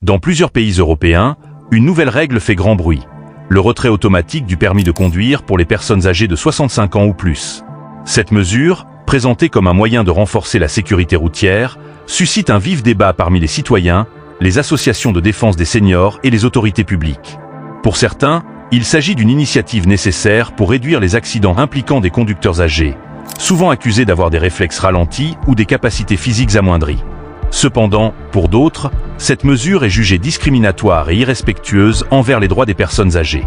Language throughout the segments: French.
Dans plusieurs pays européens, une nouvelle règle fait grand bruit. Le retrait automatique du permis de conduire pour les personnes âgées de 65 ans ou plus. Cette mesure, présentée comme un moyen de renforcer la sécurité routière, suscite un vif débat parmi les citoyens, les associations de défense des seniors et les autorités publiques. Pour certains, il s'agit d'une initiative nécessaire pour réduire les accidents impliquant des conducteurs âgés, souvent accusés d'avoir des réflexes ralentis ou des capacités physiques amoindries. Cependant, pour d'autres, cette mesure est jugée discriminatoire et irrespectueuse envers les droits des personnes âgées.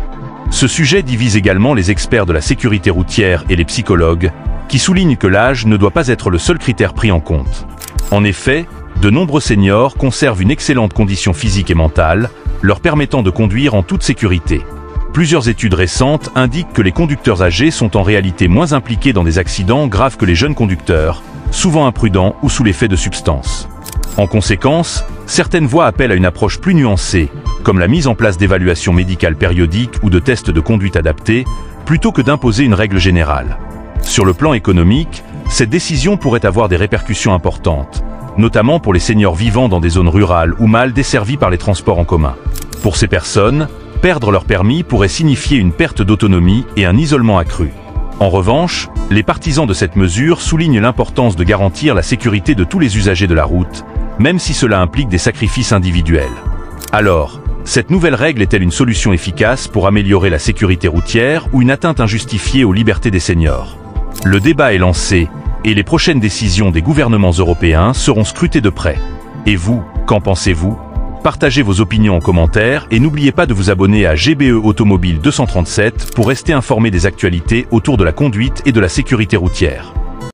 Ce sujet divise également les experts de la sécurité routière et les psychologues, qui soulignent que l'âge ne doit pas être le seul critère pris en compte. En effet, de nombreux seniors conservent une excellente condition physique et mentale, leur permettant de conduire en toute sécurité. Plusieurs études récentes indiquent que les conducteurs âgés sont en réalité moins impliqués dans des accidents graves que les jeunes conducteurs, souvent imprudents ou sous l'effet de substances. En conséquence, certaines voix appellent à une approche plus nuancée, comme la mise en place d'évaluations médicales périodiques ou de tests de conduite adaptés, plutôt que d'imposer une règle générale. Sur le plan économique, cette décision pourrait avoir des répercussions importantes, notamment pour les seniors vivant dans des zones rurales ou mal desservies par les transports en commun. Pour ces personnes, perdre leur permis pourrait signifier une perte d'autonomie et un isolement accru. En revanche, les partisans de cette mesure soulignent l'importance de garantir la sécurité de tous les usagers de la route, même si cela implique des sacrifices individuels. Alors, cette nouvelle règle est-elle une solution efficace pour améliorer la sécurité routière ou une atteinte injustifiée aux libertés des seniors? Le débat est lancé, et les prochaines décisions des gouvernements européens seront scrutées de près. Et vous, qu'en pensez-vous? Partagez vos opinions en commentaire et n'oubliez pas de vous abonner à GBE Automobile 237 pour rester informé des actualités autour de la conduite et de la sécurité routière.